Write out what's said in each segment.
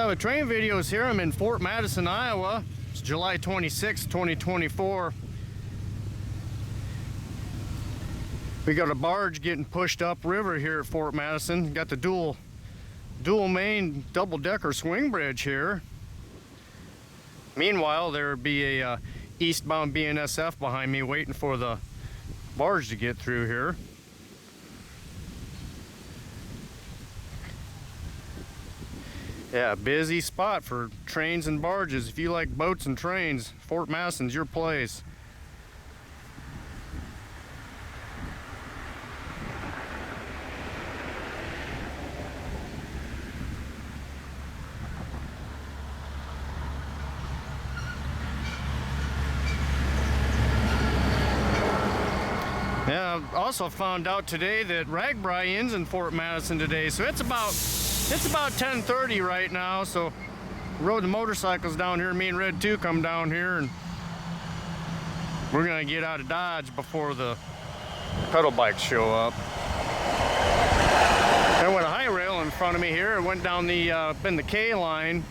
with train videos here. I'm in Fort Madison, Iowa. It's July 26, 2024. We got a barge getting pushed upriver here at Fort Madison. Got the dual main double-decker swing bridge here. Meanwhile, there'd be a eastbound Bnsf behind me waiting for the barge to get through here. Yeah, busy spot for trains and barges. If you like boats and trains, Fort Madison's your place. Yeah, I also found out today that Ragbri ends in Fort Madison today, so it's about 10:30 right now. So rode the motorcycles down here. Me and Red 2 come down here, and we're gonna get out of Dodge before the pedal bikes show up. There went a high rail in front of me here. It went down the K line.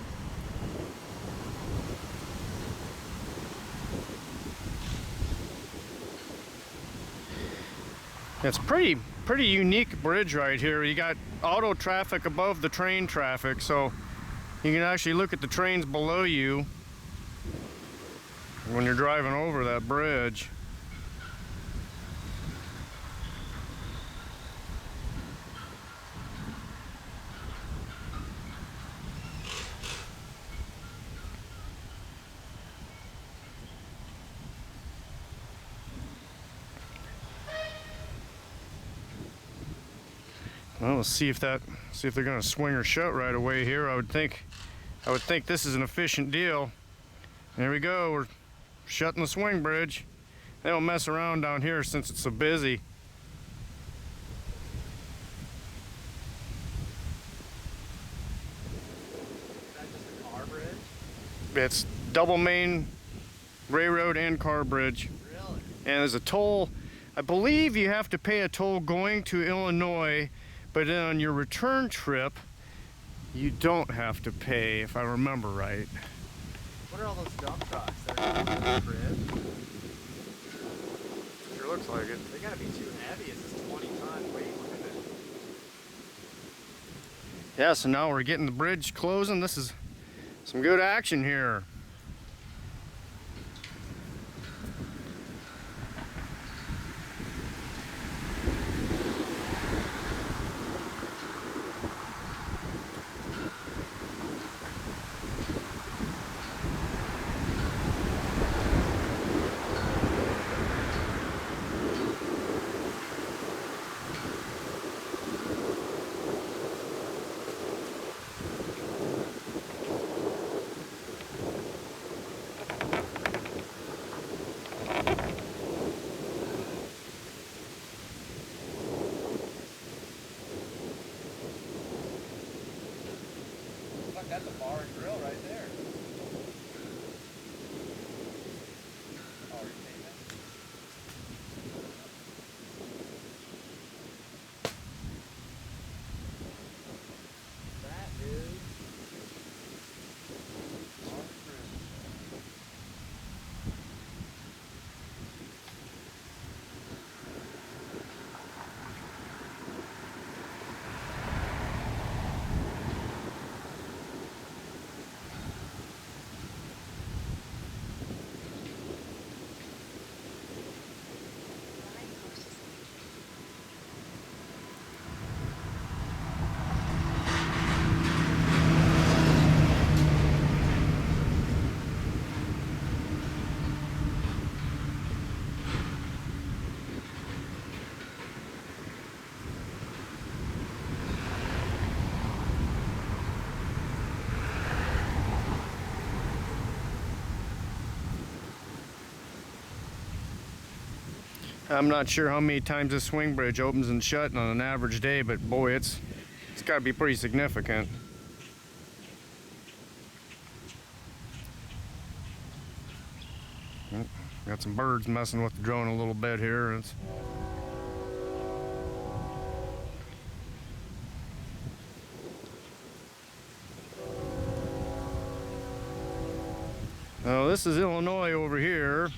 It's pretty unique bridge right here. You got auto traffic above the train traffic, so you can actually look at the trains below you when you're driving over that bridge. Well, let's see if they're going to swing or shut right away here. I would think this is an efficient deal. There we go. We're shutting the swing bridge. They don't mess around down here since it's so busy. Is that just a car bridge? It's double main railroad and car bridge. Really? And there's a toll. I believe you have to pay a toll going to Illinois. But then on your return trip, you don't have to pay, if I remember right. What are all those dump trucks that are going on the bridge? Sure looks like it. They gotta be too heavy. It's this 20-ton weight limit. Yeah, so now we're getting the bridge closing. This is some good action here. That's a bar and grill right there. Oh, are you saying that? That is bar and grill. I'm not sure how many times this swing bridge opens and shuts on an average day, but boy, it's got to be pretty significant. Got some birds messing with the drone a little bit here. It's Oh, this is Illinois over here.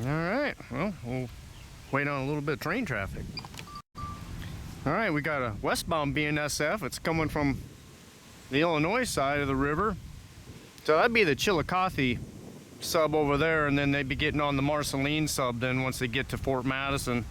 Alright, well, we'll wait on a little bit of train traffic. Alright, we got a westbound Bnsf. It's coming from the Illinois side of the river. So that'd be the Chillicothe sub over there, and then they'd be getting on the Marceline sub then once they get to Fort Madison.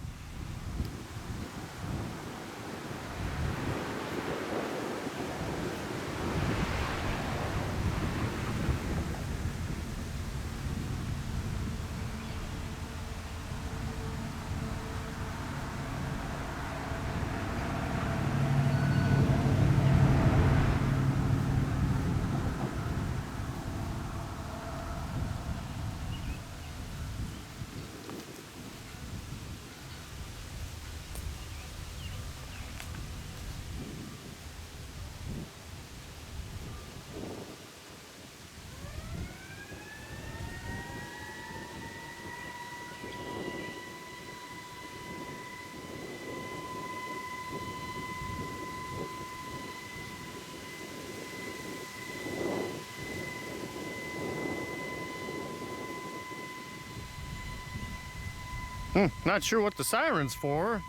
Not sure what the siren's for.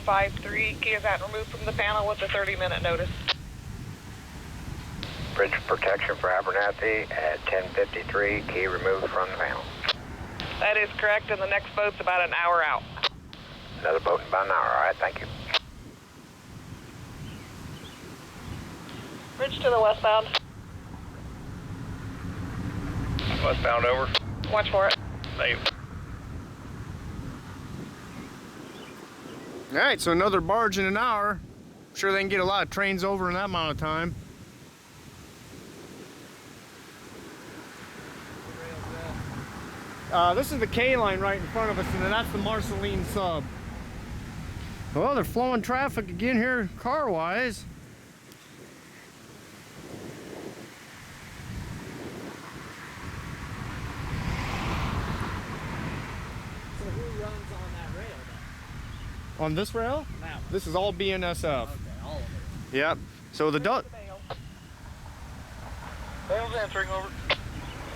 At 10:53, key is out and removed from the panel with a 30-minute notice. Bridge protection for Abernathy at 10:53, key removed from the panel. That is correct, and the next boat's about an hour out. Another boat in about an hour, all right, thank you. Bridge to the westbound. Westbound over. Watch for it. Save. Alright, so another barge in an hour. I'm sure they can get a lot of trains over in that amount of time. This is the K line right in front of us, and then that's the Marceline sub. Well, they're flowing traffic again here, car-wise. So who runs on that rail then? On this rail? Now. This is all BNSF. Okay, all of it. Yep. So the Bale's answering over.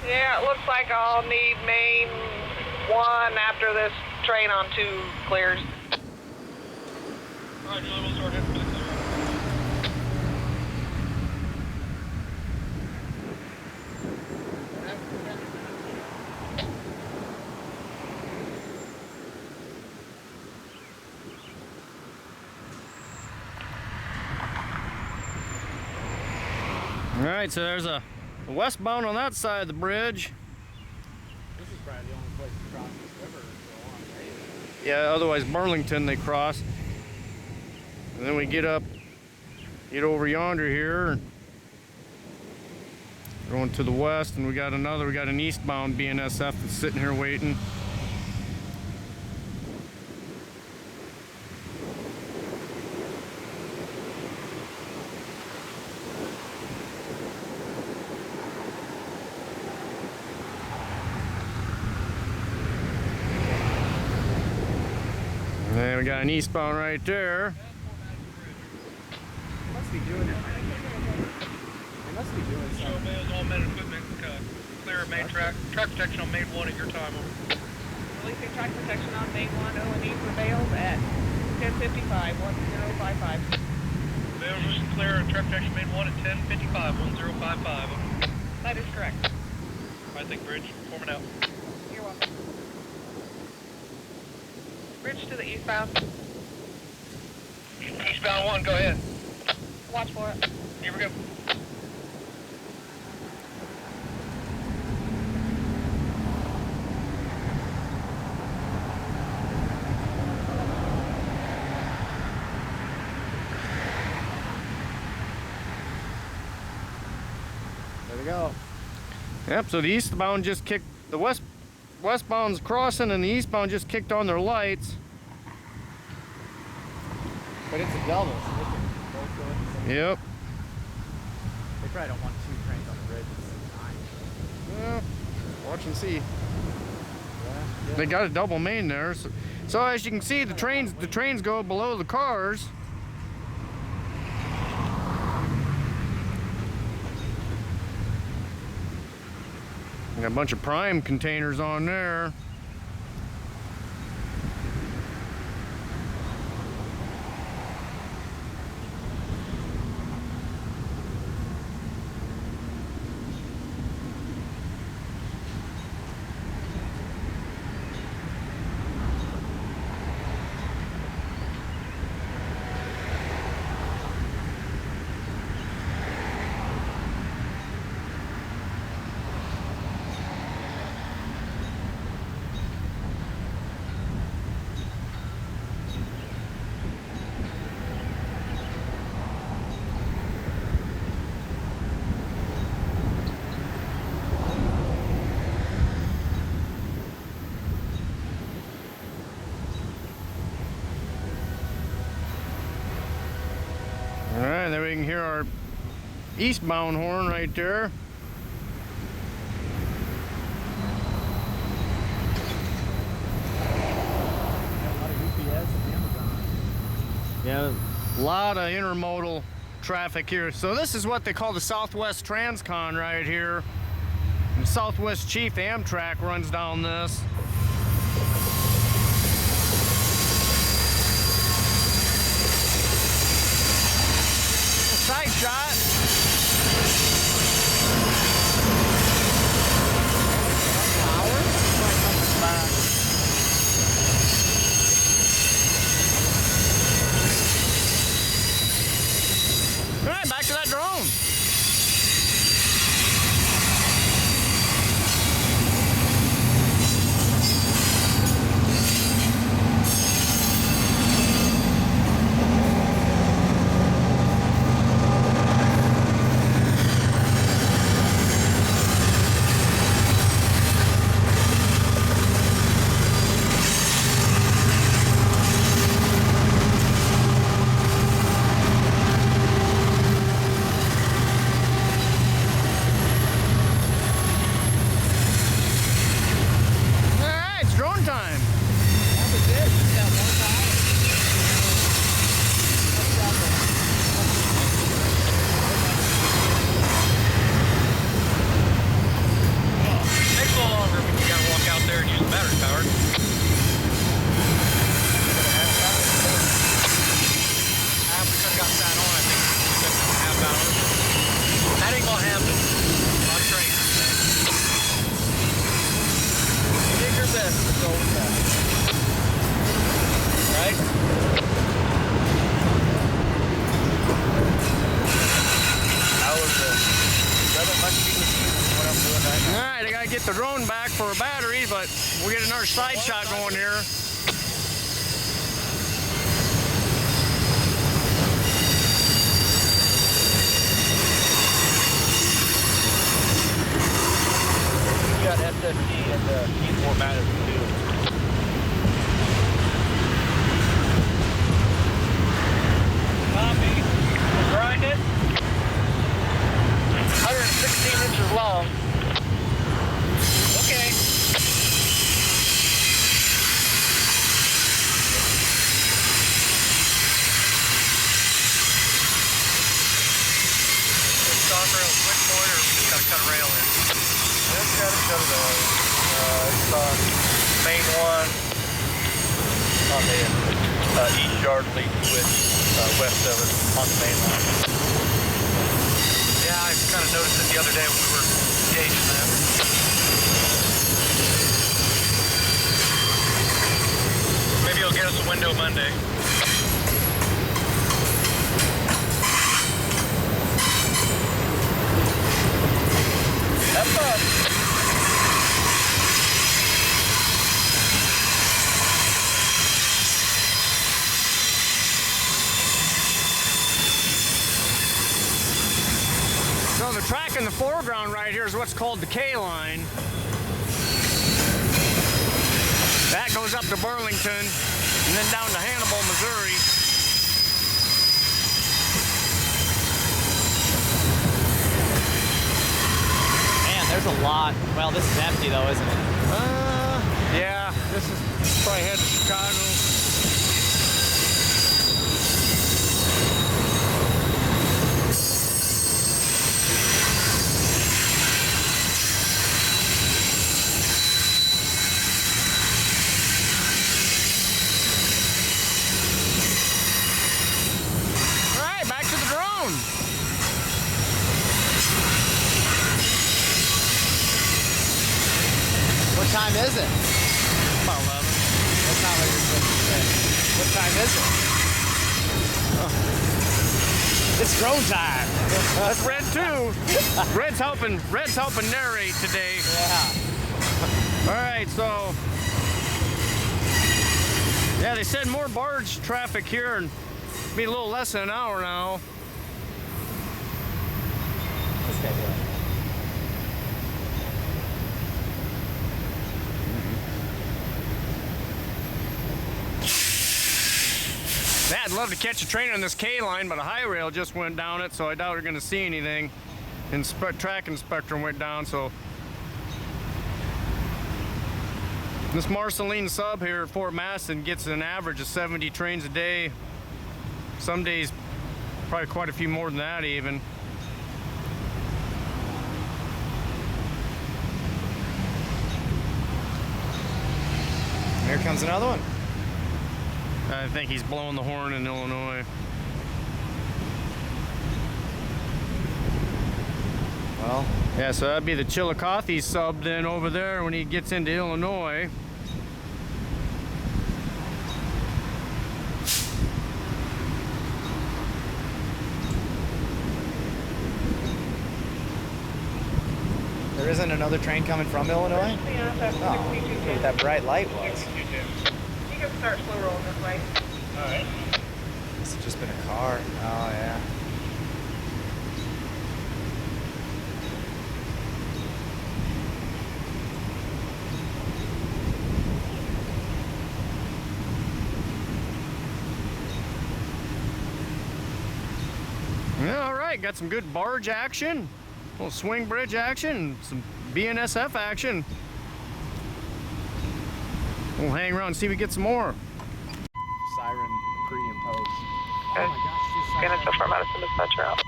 Yeah, it looks like I'll need main 1 after this train on 2 clears. All right, Julie, we'll start it. All right, so there's a westbound on that side of the bridge. This is probably the only place to cross this river for a long day. Yeah, otherwise Burlington they cross. And then we get over yonder here, going to the west, and we got an eastbound BNSF that's sitting here waiting. And then we got an eastbound right there. Must be doing it. They must be doing Show something. Bales, all men equipment, clear main track protection on main 1 at your time. Over. Releasing track protection on main 1, O&E for Bales at 10:55, 1055. Bales, just clear track protection main 1 at 10:55, 1055. Over. That is correct. I think bridge, forming out. You're welcome. switch to the eastbound. Eastbound 1, go ahead. Watch for it. Here we go. There we go. Yep, so the eastbound just kicked, the westbound's crossing and the eastbound just kicked on their lights. But it's a double, so they can both go at the same Yep. They probably don't want two trains on the bridge at the same time. Well, watch and see. Yeah. They got a double main there. So as you can see, the trains go below the cars. Got a bunch of prime containers on there. Alright, there we can hear our eastbound horn right there. Yeah, a lot of intermodal traffic here. So this is what they call the Southwest Transcon right here. And Southwest Chief Amtrak runs down this. Side shot. All right, back to that drone. Get the drone back for a battery, but we'll get another side shot going here. We got SFG and Fort Madison too. Copy. Grind it. 116 inches long. Okay. Stock rail switch point, or we just gotta cut a rail in? Just gotta cut a rail in. It's on main one on the east yard lead switch west of it on the main line. Yeah, I kind of noticed it the other day when we were gauging that. Maybe you'll get That's Window Monday. Have fun. So the track in the foreground right here is what's called the K line. That goes up to Burlington and then down to Hannibal, Missouri. Man, there's a lot. Well, this is empty though, isn't it? Yeah, this is probably headed to Chicago. What time is it? About 11. That's not what you're supposed to say. What time is it? Oh. It's drone time. That's Red too. Red's helping narrate today. Yeah. All right, so yeah, they said more barge traffic here and be a little less than an hour now. This guy doing? Yeah, I'd love to catch a train on this K line, but a high rail just went down it, so I doubt we're going to see anything. And track inspector went down, so this Marceline sub here at Fort Madison gets an average of 70 trains a day. Some days, probably quite a few more than that even. Here comes another one. I think he's blowing the horn in Illinois. Well, yeah, so that'd be the Chillicothe sub then over there when he gets into Illinois. there isn't another train coming from Illinois? Bnsf Oh, 6210. what that bright light was. You can start slow rolling this way. Alright. This has just been a car. Oh, yeah. Yeah, all right, got some good barge action, a little swing bridge action, some Bnsf action. We'll hang around and see if we get some more. Siren pre and post. Okay. Oh my gosh, she's Bnsf Fort Madison dispatcher out.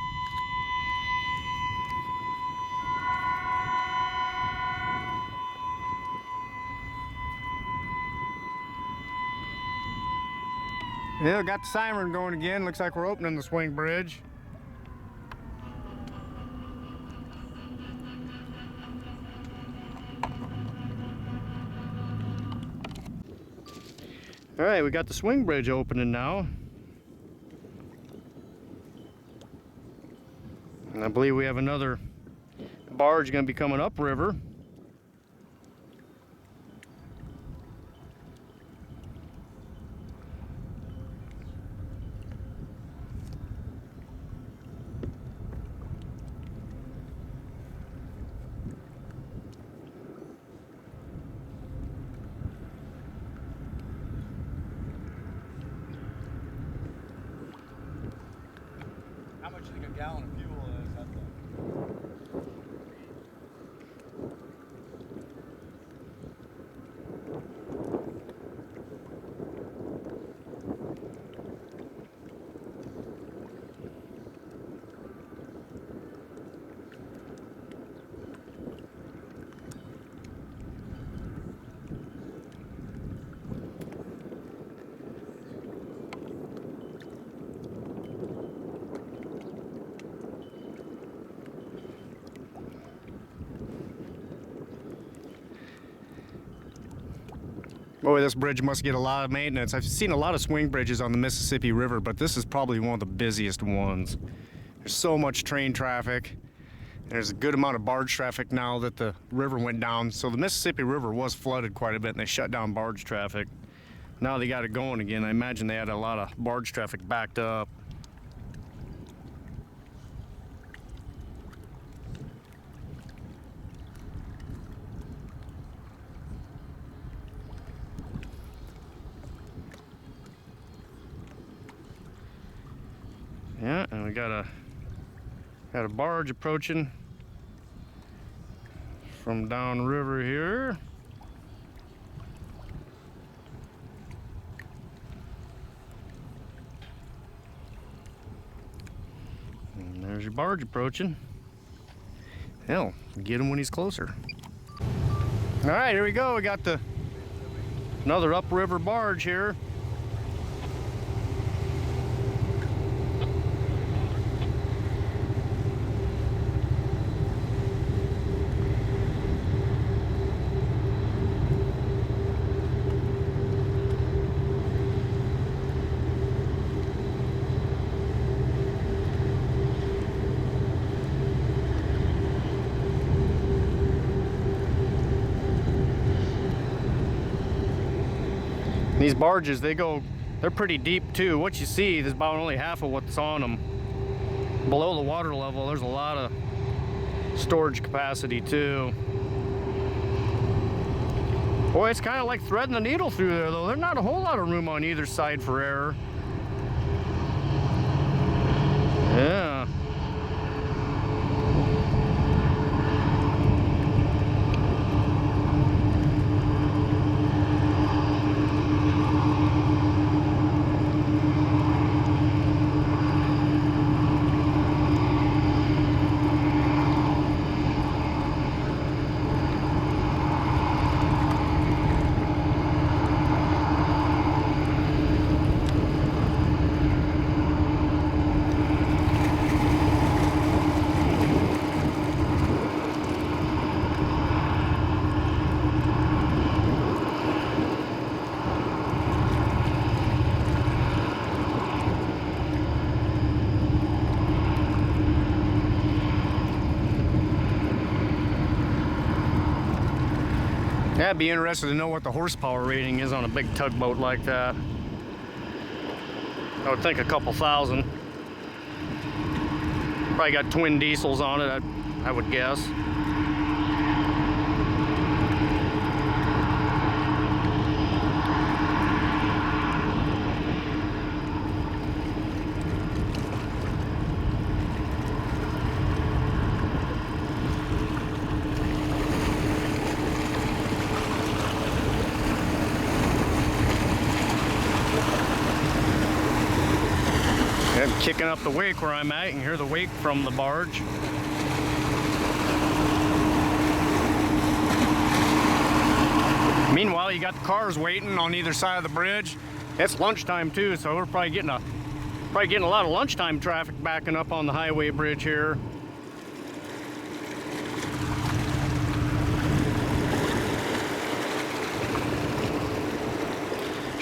Yeah, got the siren going again. Looks like we're opening the swing bridge. All right, we got the swing bridge opening now. And I believe we have another barge going to be coming upriver. How much do you think a gallon of fuel is at the... Boy, this bridge must get a lot of maintenance. I've seen a lot of swing bridges on the Mississippi River, but this is probably one of the busiest ones. There's so much train traffic. There's a good amount of barge traffic now that the river went down. So the Mississippi River was flooded quite a bit and they shut down barge traffic. Now they got it going again. I imagine they had a lot of barge traffic backed up. Yeah, and we got a barge approaching from downriver here. And there's your barge approaching. Hell, get him when he's closer. All right, here we go. We got another upriver barge here. These barges, they're pretty deep too. What you see is about only half of what's on them. Below the water level, there's a lot of storage capacity too. Boy, it's kind of like threading the needle through there though. There's not a whole lot of room on either side for error. Yeah. Yeah, I'd be interested to know what the horsepower rating is on a big tugboat like that. I would think a couple thousand. Probably got twin diesels on it, I would guess. Kicking up the wake where I'm at. You can hear the wake from the barge. Meanwhile, you got the cars waiting on either side of the bridge. It's lunchtime too, so we're probably getting a lot of lunchtime traffic backing up on the highway bridge here.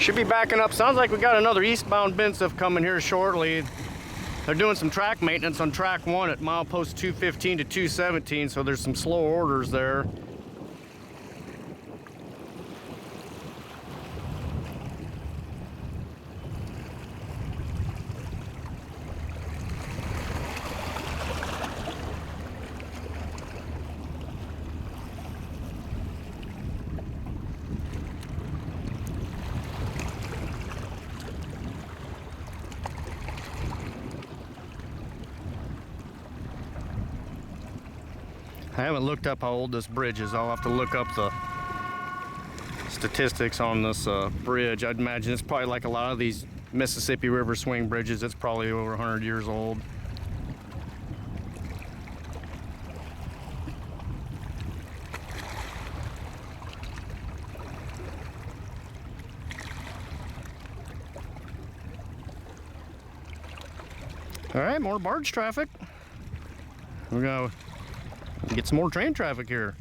Should be backing up. Sounds like we got another eastbound Bnsf coming here shortly. They're doing some track maintenance on track 1 at milepost 215 to 217, so there's some slow orders there. I haven't looked up how old this bridge is. I'll have to look up the statistics on this bridge. I'd imagine it's probably like a lot of these Mississippi River swing bridges. It's probably over 100 years old. All right, more barge traffic. We're gonna get some more train traffic here.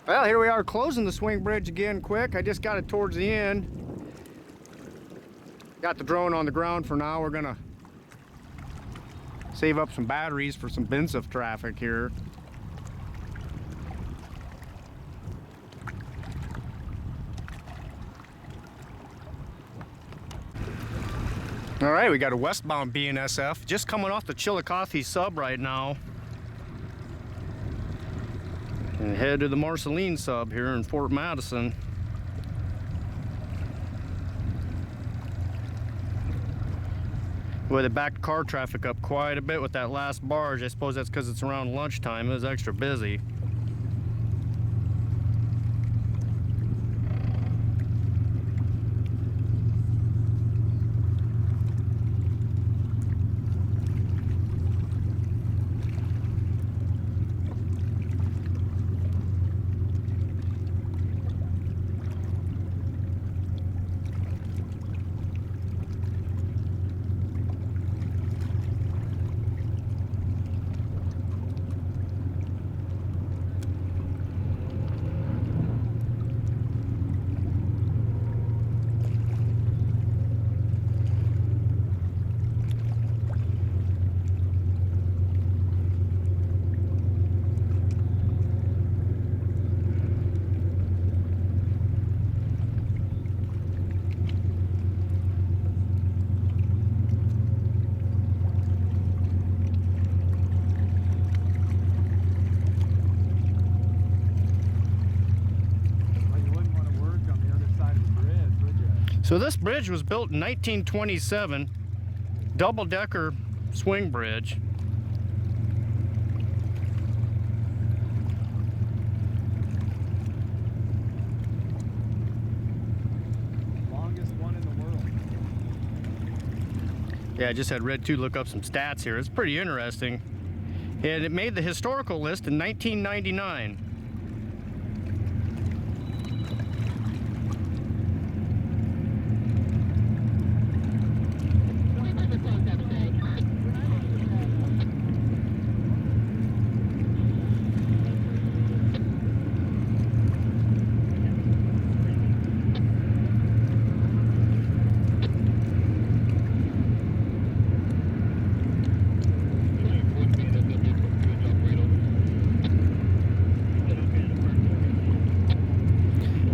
Well, here we are closing the swing bridge again quick. I just got it towards the end. Got the drone on the ground for now. We're gonna save up some batteries for some Bnsf traffic here. All right, we got a westbound Bnsf just coming off the Chillicothe sub right now. And head to the Marceline sub here in Fort Madison. Well, they backed car traffic up quite a bit with that last barge. I suppose that's because it's around lunchtime. It was extra busy. So this bridge was built in 1927, double-decker swing bridge. Longest one in the world. Yeah, I just had Red 2 look up some stats here. It's pretty interesting. And it made the historical list in 1999.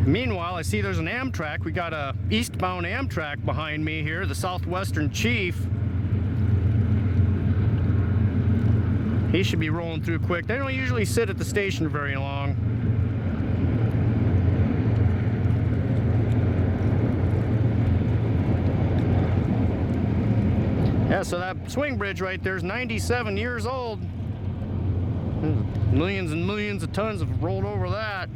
Meanwhile, I see there's an Amtrak. We got a eastbound Amtrak behind me here, the Southwestern Chief. He should be rolling through quick. They don't usually sit at the station very long. Yeah, so that swing bridge right there is 97 years old. Millions and millions of tons have rolled over that.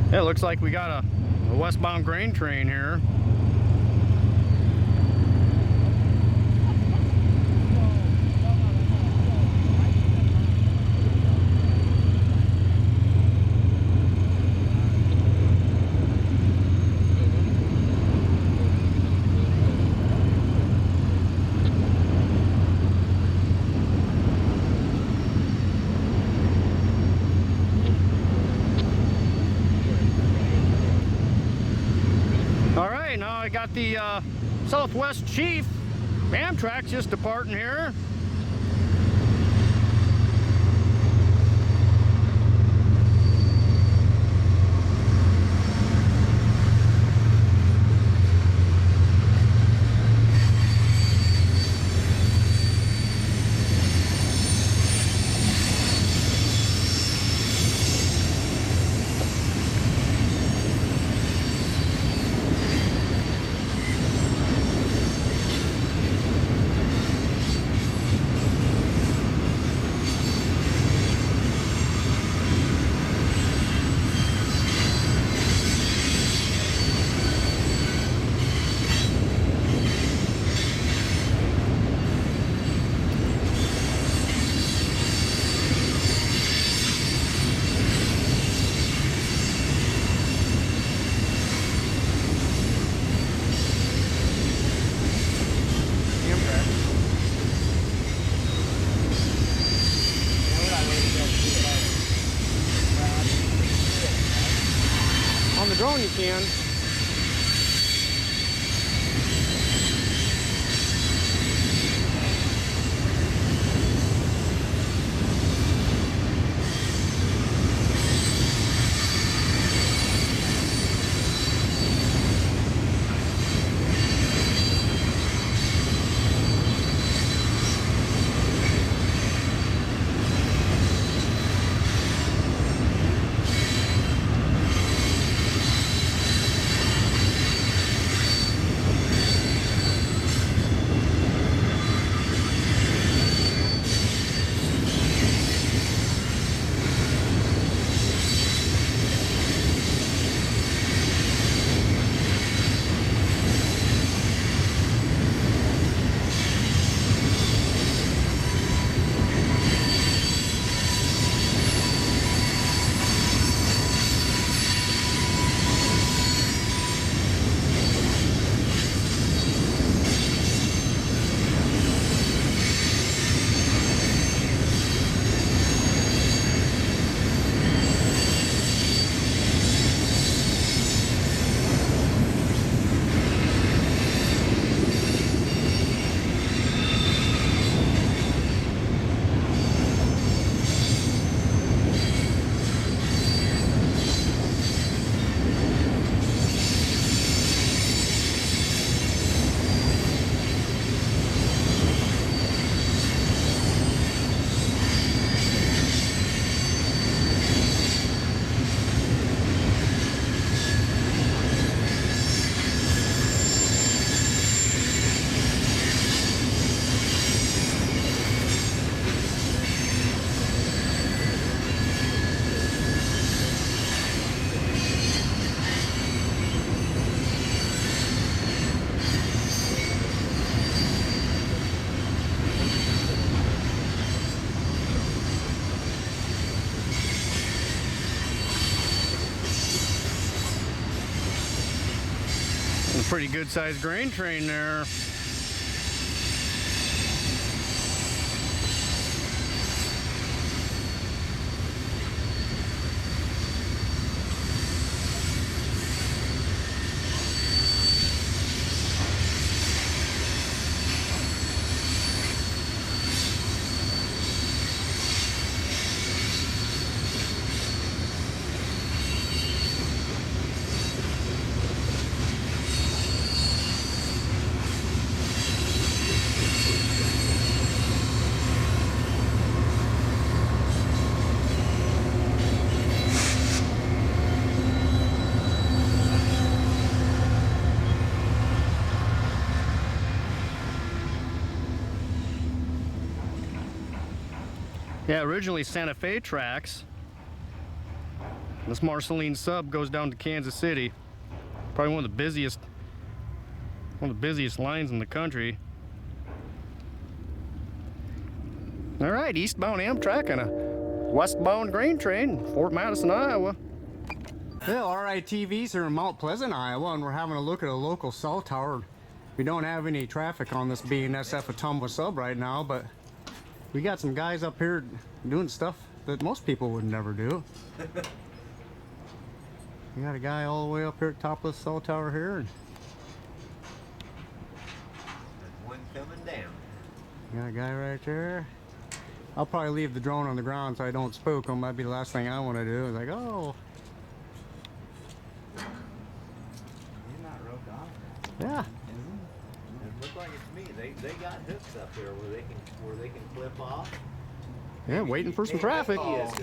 It looks like we got a westbound grain train here. Now I got the Southwest Chief Amtrak just departing here. On the drone you can. A pretty good sized grain train there. Yeah, originally Santa Fe tracks. This Marceline sub goes down to Kansas City. Probably one of the busiest lines in the country. All right, eastbound Amtrak and a westbound grain train, Fort Madison, Iowa. Well, RITV's here in Mount Pleasant, Iowa, and we're having a look at a local cell tower. We don't have any traffic on this Bnsf Atumwa sub right now, but we got some guys up here doing stuff that most people would never do. We got a guy all the way up here at the top of the cell tower here. And one coming down. got a guy right there. I'll probably leave the drone on the ground so I don't spook him. That'd be the last thing I want to do. It's like, oh. He's not roped off. Yeah. It looks like it's me. They got hooks up there where they can clip off. Yeah, waiting for some traffic. Yes,